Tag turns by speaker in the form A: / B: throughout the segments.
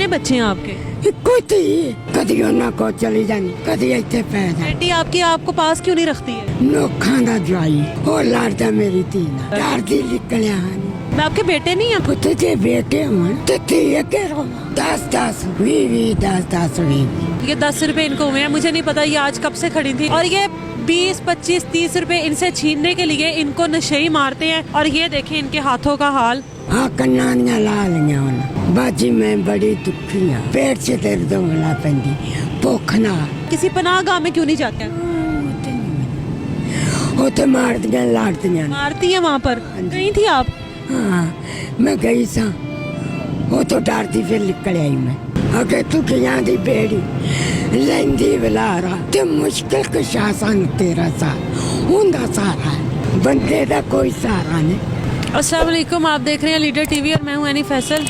A: कितने बच्चे हैं आपके?
B: कोई कदी ਉਹਨਾਂ को चली जानी कदी ਇੱਥੇ ਪੈ ਜਾ
A: बेटी आपकी आपको पास क्यों नहीं रखती है?
B: ਨੋਖਾਂ ਦਾ ਜਵਾਈ ਉਹ ਲੜਦਾ ਮੇਰੀ ਧੀ ਨਾਲ ਡਰਦੀ ਨਿਕਲਿਆ ਨਹੀਂ
A: मैं आपके बेटे नहीं है?
B: ਪੁੱਤ ਜੇ ਬੇਟੇ ਹੋਣ ਤੇ ਧੀ ਅੱਗੇ ਰੋ 10 20
A: ये 10 रुपए इनको हुए हैं, मुझे नहीं पता ये आज कब से खड़ी थी। और ये 20, 25, 30 रुपए इनसे छीनने के लिए इनको नशेई मारते हैं। और ये देखें इनके हाथों का हाल।
B: हाँ ਕੰਨਾਂ ਦੀਆਂ ਲਾ ਲਈਆਂ ਹੁਣ ਬਾਜੀ ਮੈਂ ਬੜੀ ਦੁਖੀ ਆ पेट 'ਚ ਦਰਦ ਹੋਣਾ ਪੈਂਦੀ ਭੁੱਖ ਨਾਲ
A: किसी पनाह गाह में क्यों नहीं जाते?
B: ਉੱਥੇ ਮਾਰਦੀਆਂ ਲੜਦੀਆਂ
A: मारती है वहाँ पर। गई थी आप?
B: हाँ मैं गई सा वो तो डरती फिर निकल आई मैं अगे तू कियां दी बेड़ी लेंदी बलारा ते मुश्किल कशा सन तेरा सा उनदा सहारा है बंदे दा कोई सहारा नहीं।
A: अस्सलाम वालेकुम, आप देख रहे हैं लीडर टीवी और मैं हूं एनी फैसल।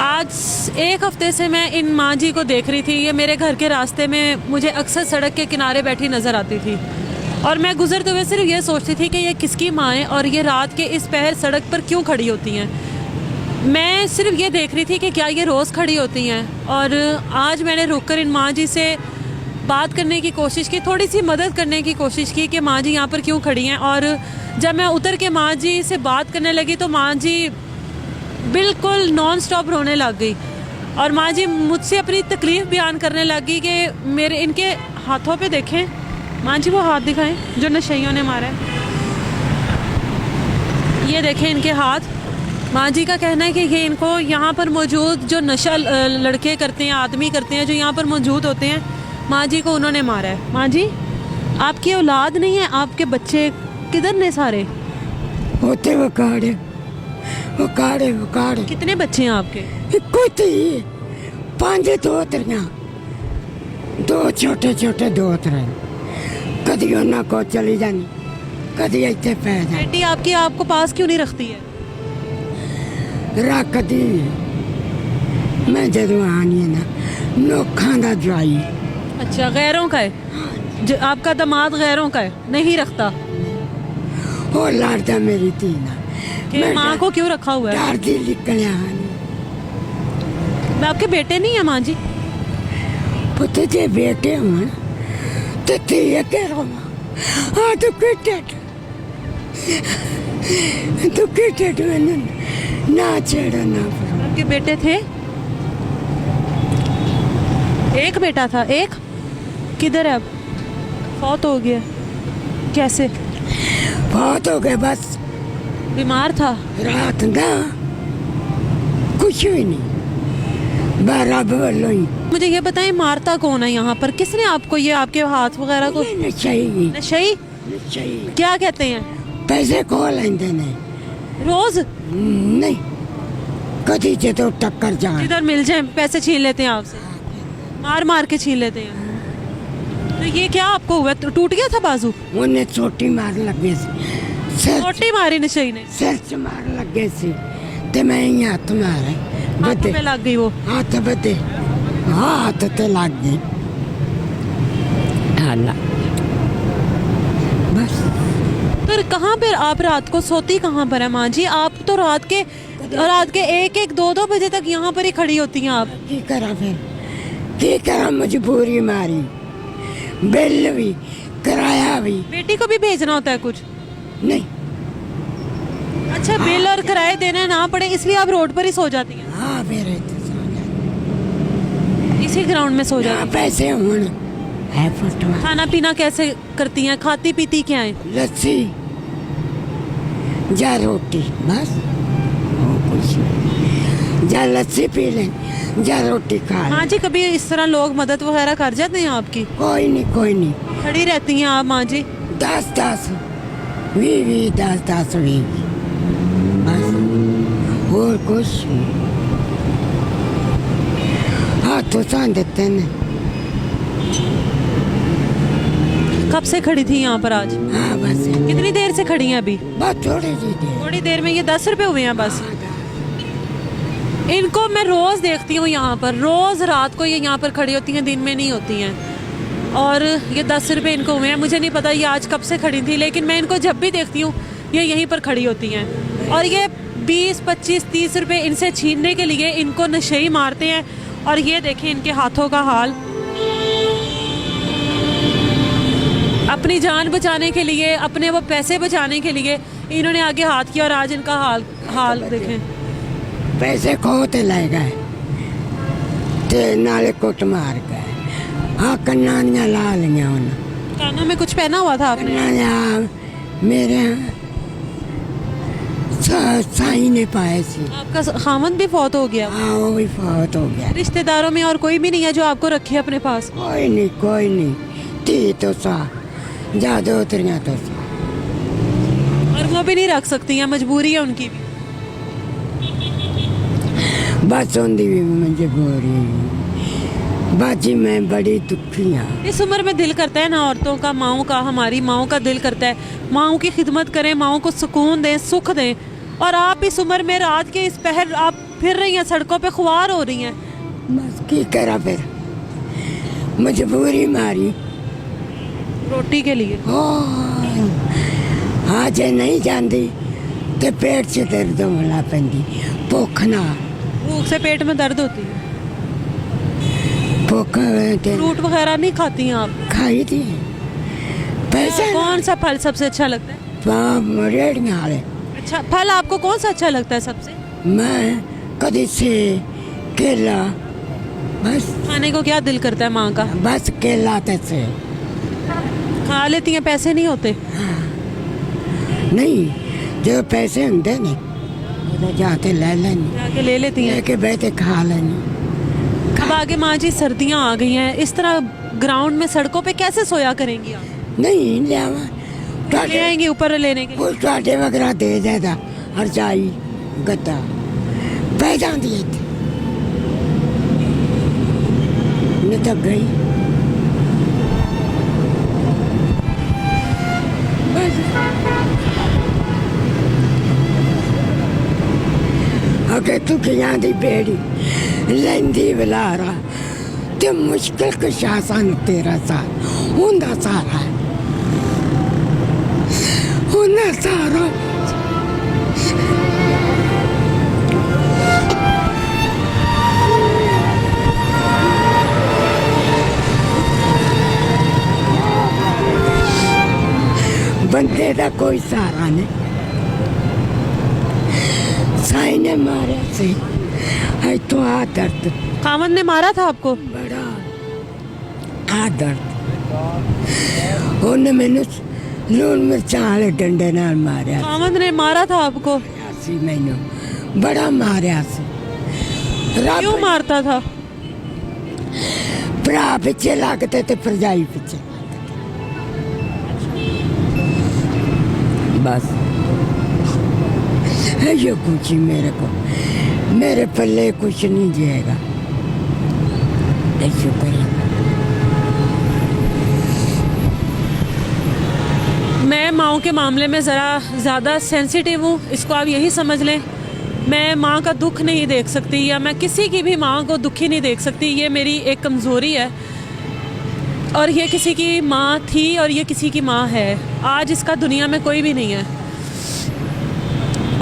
A: आज एक हफ्ते से मैं इन माँ जी को देख रही थी। ये मेरे घर के रास्ते में मुझे अक्सर सड़क के किनारे बैठी नज़र आती थी और मैं गुजरते हुए सिर्फ ये सोचती थी कि ये किसकी माँ है और ये रात के इस पहर सड़क पर क्यों खड़ी होती हैं। मैं सिर्फ ये देख रही थी कि क्या ये रोज़ खड़ी होती हैं। और आज मैंने रुककर इन माँ जी से बात करने की कोशिश की, थोड़ी सी मदद करने की कोशिश की कि माँ जी यहाँ पर क्यों खड़ी हैं। और जब मैं उतर के माँ जी से बात करने लगी तो माँ जी बिल्कुल नॉन स्टॉप रोने लग गई और माँ जी मुझसे अपनी तकलीफ़ बयान करने लगी कि मेरे इनके हाथों पे देखें। माँ जी वो हाथ दिखाएं जो नशेइयों ने मारा है। ये देखें इनके हाथ। माँ जी का कहना है कि ये इनको यहाँ पर मौजूद जो नशा लड़के करते हैं, आदमी करते हैं, जो यहाँ पर मौजूद होते हैं, माँ जी को उन्होंने मारा है। माँ जी आपकी औलाद नहीं है, आपके बच्चे किधर ने सारे?
B: होते वकाड़े
A: कितने बच्चे हैं आपके?
B: कोई थी 5 दोतरियां 2 छोटे दोतरे कदी ਉਹਨਾਂ को चली जानी कदी ਇੱਥੇ ਪੈ ਜਾ
A: बेटी आपकी आपको पास क्यों नहीं रखती है?
B: ਰੱਖਦੀ मैं ਜਦੋਂ ਆਣੀ ना नोखा ਦਾ ਜਵਾਈ।
A: अच्छा, गैरों का है जो आपका दामाद? गैरों का है, नहीं रखता?
B: वो लड़ता मेरी धी ना
A: कि माँ को क्यों रखा हुआ है?
B: डरदी निकलिया
A: मैं आपके बेटे नहीं है माँ जी?
B: पुत जे बेटे होण ते धी अगे रो हाँ तू किटे मैनू ना छेड़ो ना पड़ो।
A: आपके बेटे थे? एक बेटा था? एक किधर है अब? फौत हो गया? कैसे
B: बहुत हो गए? बस
A: बीमार था?
B: रात ना कुछ भी नहीं बराबर वालों ही।
A: मुझे ये बताएं मारता कौन है यहाँ पर? किसने आपको ये आपके हाथ वगैरह को?
B: नशई
A: नशई? क्या कहते हैं?
B: पैसे खो लेंदे ने
A: रोज?
B: नहीं कदी जे तो टक्कर जाए
A: जिधर मिल जाए पैसे छीन लेते हैं आपसे, मार के छीन लेते हैं। तो ये क्या आपको हुआ? टूट गया था बाजू?
B: उन्हें चोटी मार लगे
A: चोटी मारी नशई ने?
B: सिर च मार लगे सी ते मैं ही हाथ मारे
A: हाथ में लग गई वो?
B: हाथ बदे हाथ ते लग गई हाला बस।
A: तो कहाँ पर आप रात को सोती कहाँ पर है माँ जी? आप तो रात के 1-1, 2-2 बजे तक यहाँ पर ही खड़ी होती हैं आप।
B: की करा फिर की करा? मजबूरी मारी, बिल भी किराया भी।
A: बेटी को भी भेजना होता है कुछ?
B: नहीं।
A: अच्छा, बिल और किराए देना ना पड़े इसलिए आप रोड पर ही सो जाती हैं?
B: हाँ फिर
A: इसी ग्राउंड में सो जाती हैं?
B: पैसे होन है फुटवा।
A: खाना पीना कैसे करती हैं? खाती पीती क्या है?
B: लस्सी या रोटी बस, और कुछ नहीं। या लस्सी पी लें या रोटी खा लें।
A: हाँ जी, कभी इस तरह लोग मदद वगैरह कर जाते हैं आपकी?
B: कोई नहीं
A: खड़ी रहती हैं आप माँ जी?
B: 10 20 10 20 बस, और कुछ नहीं। हाँ तो सान देते ने।
A: कब से खड़ी थी यहाँ पर आज?
B: हाँ बस
A: कितनी देर से खड़ी हैं अभी?
B: बस
A: थोड़ी देर में। ये 10 रुपए हुए हैं बस। इनको मैं रोज़ देखती हूँ यहाँ पर, रोज़ रात को ये यहाँ पर खड़ी होती हैं, दिन में नहीं होती हैं। और ये 10 रुपए इनको हुए हैं। मुझे नहीं पता ये आज कब से खड़ी थी, लेकिन मैं इनको जब भी देखती हूँ ये यहीं पर खड़ी होती हैं। और ये 20, 25, 30 रुपए इनसे छीनने के लिए इनको नशेई मारते हैं। और ये देखें इनके हाथों का हाल। अपनी जान बचाने के लिए, अपने वो पैसे बचाने के लिए इन्होंने आगे हाथ किया और आज इनका हाल देखें।
B: पैसे खो ते ले गए ते नाले कुट मार गए। हाँ कन्ना दियां ला लिया उन्हें।
A: कानों में कुछ पहना हुआ था आपने?
B: कन्ना मेरे साई ने पाए सी।
A: आपका खामन भी फौत हो गया?
B: हाँ वो भी फौत हो गया।
A: रिश्तेदारों में और कोई भी नहीं है जो आपको रखे अपने पास?
B: कोई नहीं ती तो सा ज्यादा उतरिया तो सा।
A: और वो भी नहीं रख सकती हैं, मजबूरी है उनकी भी?
B: बस उनकी भी मजबूरी। बाजी मैं बड़ी दुखी हाँ।
A: इस उम्र में दिल करता है ना औरतों का, माओं का, हमारी माओं का दिल करता है माओं की खिदमत करें, माओं को सुकून दें, सुख दें। और आप इस उम्र में रात के इस पहर आप फिर रही हैं सड़कों पे, खुआर हो रही हैं।
B: बस की करा फिर, मजबूरी मारी
A: रोटी के लिए।
B: हाँ जे नहीं जाती तो पेट से दर्द होना पैंदी। भुख ना,
A: भूख से पेट में दर्द होती है।
B: भुख
A: फ्रूट वगैरह नहीं खाती हैं आप?
B: खाई थी। पैसे
A: कौन सा फल सबसे अच्छा लगता है?
B: रेड़ियाँ वाले।
A: अच्छा, फल आपको कौन सा अच्छा लगता है सबसे?
B: मैं कभी से केला, बस
A: खाने को क्या दिल करता है माँ का?
B: बस केला तैसे
A: खा लेती हैं, पैसे नहीं होते?
B: नहीं, जो पैसे होंगे नहीं तो जाते ले लेनी,
A: जाके ले लेती हैं।
B: लेके बैठे खा लेनी।
A: अब आगे माँ जी सर्दियाँ आ गई हैं, इस तरह ग्राउंड में सड़कों पे कैसे सोया करेंगी आप?
B: नहीं लियावा
A: ले आएंगे ऊपर लेने के लिए?
B: कुछ टाटे वगैरह दे देता, हरचाई गद्दा पै जाती है। नहीं तक गई अगे तू कियां दी बेड़ी लेंदी बलारा ते मुश्किल कशा सन तेरा सा हुंदा सारा हुंदा सारा। बंदे दा कोई सहारा नहीं। साई ने मारे से है तो आ दर्द
A: कामन ने मारा था आपको?
B: बड़ा आ दर्द उन्हें मैंने लून मिर्चा वाले डंडे नाल मारे।
A: कामन ने मारा था आपको?
B: सी मैंने बड़ा मारिया सी।
A: क्यों मारता था?
B: भरा पीछे लगते थे, भरजाई पीछे बस ये कुछ ही मेरे को, मेरे पल्ले कुछ नहीं जाएगा। शुक्र
A: मैं माओं के मामले में ज़रा ज़्यादा सेंसिटिव हूँ, इसको आप यही समझ लें। मैं माँ का दुख नहीं देख सकती, या मैं किसी की भी माँ को दुखी नहीं देख सकती। ये मेरी एक कमज़ोरी है, और ये किसी की माँ थी और ये किसी की माँ है। आज इसका दुनिया में कोई भी नहीं है,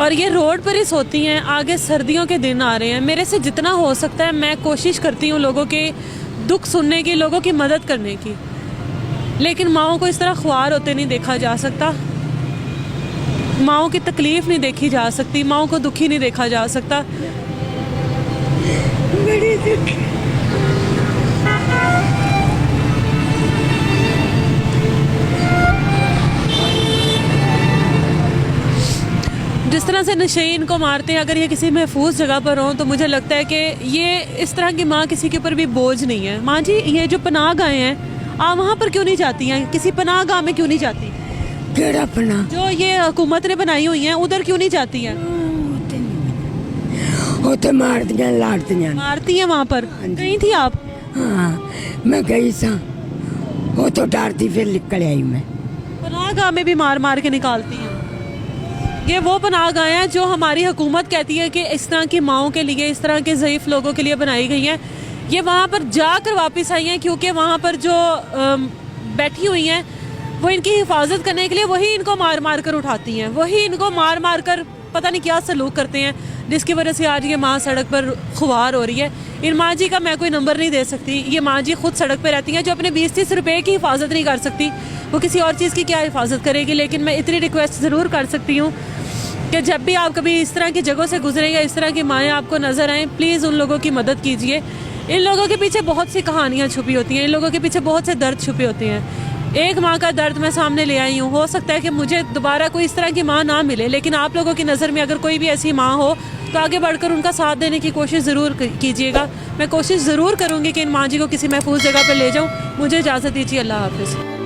A: और ये रोड पर ही सोती हैं। आगे सर्दियों के दिन आ रहे हैं, मेरे से जितना हो सकता है मैं कोशिश करती हूँ लोगों के दुख सुनने की, लोगों की मदद करने की, लेकिन माओं को इस तरह ख्वार होते नहीं देखा जा सकता। माओं की तकलीफ़ नहीं देखी जा सकती, माओं को दुखी नहीं देखा जा सकता।
B: बड़ी दुखी।
A: जिस तरह से नशे इनको मारते हैं, अगर ये किसी महफूज जगह पर हों तो मुझे लगता है कि ये इस तरह की माँ किसी के ऊपर भी बोझ नहीं है। माँ जी, ये जो पनाह गाहें हैं, आप वहाँ पर क्यों नहीं जाती हैं? किसी पनाह गाह में क्यों नहीं जाती?
B: केड़ा पना
A: जो ये हुकूमत ने बनाई हुई हैं, उधर क्यों नहीं जाती हैं?
B: वो तो मार दिया, लाट दिया,
A: मारती हैं वहाँ पर। कहीं थी आप?
B: हाँ मैं गई सा, वो तो डरती फिर निकल आई मैं।
A: पनाह गाह में भी मार मार के निकालती हैं। ये वो पनाह गाहें हैं जो हमारी हुकूमत कहती है कि इस तरह की माओं के लिए, इस तरह के ज़ईफ़ लोगों के लिए बनाई गई हैं। ये वहाँ पर जाकर वापस आई हैं, क्योंकि वहाँ पर जो बैठी हुई हैं वो इनकी हिफाजत करने के लिए वही इनको मार मार कर उठाती हैं, वही इनको मार मार कर पता नहीं क्या सलूक करते हैं जिसकी वजह से आज ये माँ सड़क पर खुवार हो रही है। इन माँ जी का मैं कोई नंबर नहीं दे सकती। ये माँ जी खुद सड़क पर रहती हैं, जो अपने 20-30 रुपए की हिफाजत नहीं कर सकती, वो किसी और चीज़ की क्या हिफाजत करेगी। लेकिन मैं इतनी रिक्वेस्ट ज़रूर कर सकती हूँ कि जब भी आप कभी इस तरह की जगहों से गुजरें या इस तरह की माएँ आपको नज़र आएँ, प्लीज़ उन लोगों की मदद कीजिए। इन लोगों के पीछे बहुत सी कहानियाँ छुपी होती हैं, इन लोगों के पीछे बहुत से दर्द छुपे होते हैं। एक माँ का दर्द मैं सामने ले आई हूँ। हो सकता है कि मुझे दोबारा कोई इस तरह की माँ ना मिले, लेकिन आप लोगों की नज़र में अगर कोई भी ऐसी माँ हो तो आगे बढ़कर उनका साथ देने की कोशिश ज़रूर कीजिएगा। मैं कोशिश ज़रूर करूँगी कि इन माँ जी को किसी महफूज जगह पर ले जाऊँ। मुझे इजाज़त दीजिए। अल्लाह हाफ़िज़।